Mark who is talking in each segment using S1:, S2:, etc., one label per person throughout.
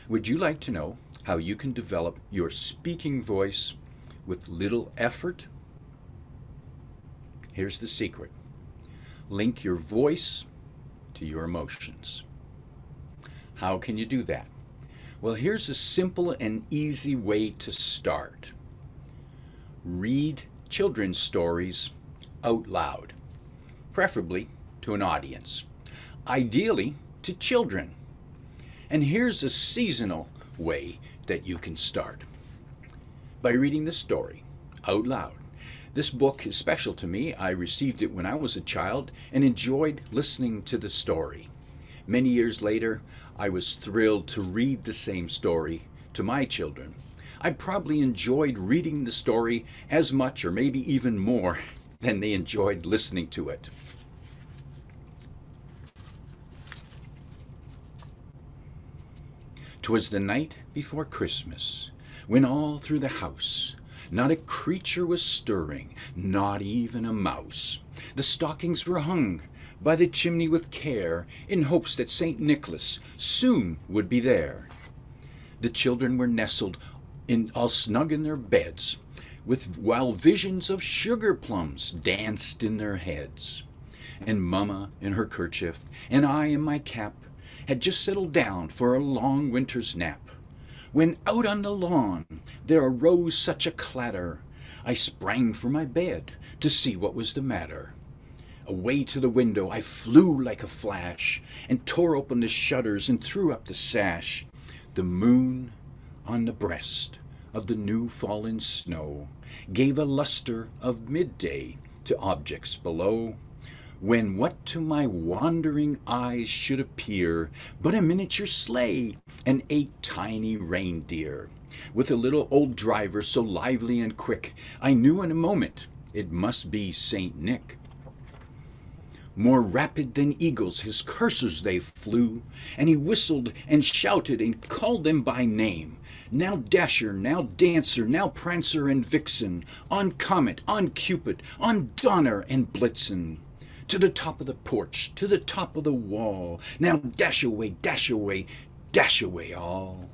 S1: Would you like to know how you can develop your speaking voice with little effort? Here's the secret. Link your voice to your emotions. How can you do that? Well, here's a simple and easy way to start. Read children's stories out loud, preferably to an audience, ideally to children. And here's a seasonal way that you can start. By reading the story out loud. This book is special to me. I received it when I was a child and enjoyed listening to the story. Many years later, I was thrilled to read the same story to my children. I probably enjoyed reading the story as much or maybe even more than they enjoyed listening to it. "'Twas the night before Christmas, when all through the house not a creature was stirring, not even a mouse. The stockings were hung by the chimney with care, in hopes that St. Nicholas soon would be there. The children were nestled all snug in their beds, while visions of sugar plums danced in their heads. And Mamma in her kerchief, and I in my cap, had just settled down for a long winter's nap, when out on the lawn there arose such a clatter, I sprang from my bed to see what was the matter. Away to the window I flew like a flash, and tore open the shutters and threw up the sash. The moon on the breast of the new fallen snow gave a luster of midday to objects below, when what to my wandering eyes should appear but a miniature sleigh and 8 tiny reindeer, with a little old driver so lively and quick, I knew in a moment it must be Saint Nick. More rapid than eagles his coursers they flew, and he whistled and shouted and called them by name. Now Dasher, now Dancer, now Prancer and Vixen, on Comet, on Cupid, on Donner and Blitzen. To the top of the porch, to the top of the wall, now dash away, dash away, dash away all.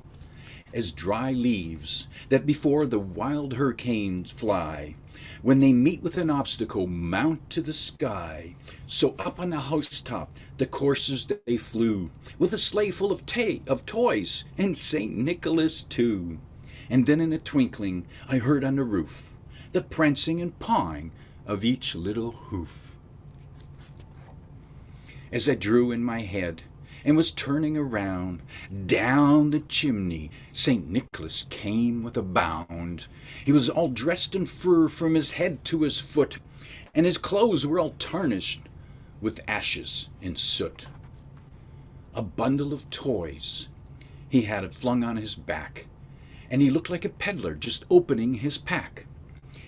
S1: As dry leaves that before the wild hurricanes fly, when they meet with an obstacle, mount to the sky, so up on the housetop the coursers they flew, with a sleigh full of toys, and St. Nicholas too. And then in a twinkling I heard on the roof the prancing and pawing of each little hoof. As I drew in my head and was turning around, down the chimney St. Nicholas came with a bound. He was all dressed in fur from his head to his foot, and his clothes were all tarnished with ashes and soot. A bundle of toys he had it flung on his back, and he looked like a peddler just opening his pack.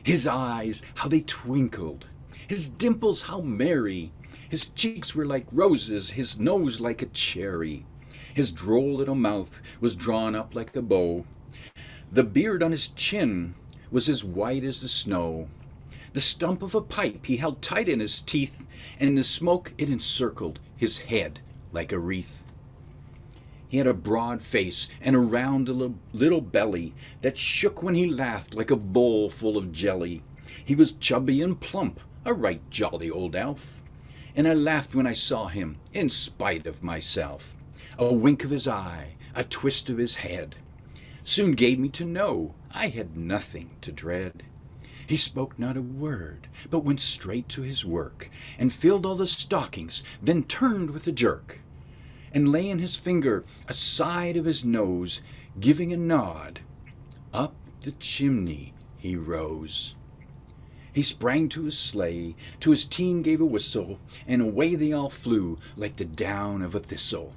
S1: His eyes, how they twinkled, his dimples how merry, his cheeks were like roses, his nose like a cherry. His droll little mouth was drawn up like a bow. The beard on his chin was as white as the snow. The stump of a pipe he held tight in his teeth, and the smoke it encircled his head like a wreath. He had a broad face and a round little belly that shook when he laughed like a bowl full of jelly. He was chubby and plump, a right jolly old elf, and I laughed when I saw him, in spite of myself. A wink of his eye, a twist of his head, soon gave me to know I had nothing to dread. He spoke not a word, but went straight to his work, and filled all the stockings, then turned with a jerk, and laying his finger aside of his nose, giving a nod, up the chimney he rose. He sprang to his sleigh, to his team gave a whistle, and away they all flew like the down of a thistle.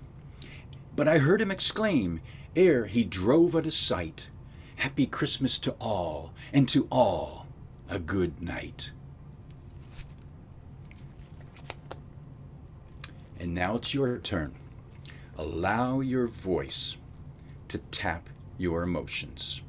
S1: But I heard him exclaim, ere he drove out of sight, "Happy Christmas to all, and to all a good night." And now it's your turn. Allow your voice to tap your emotions.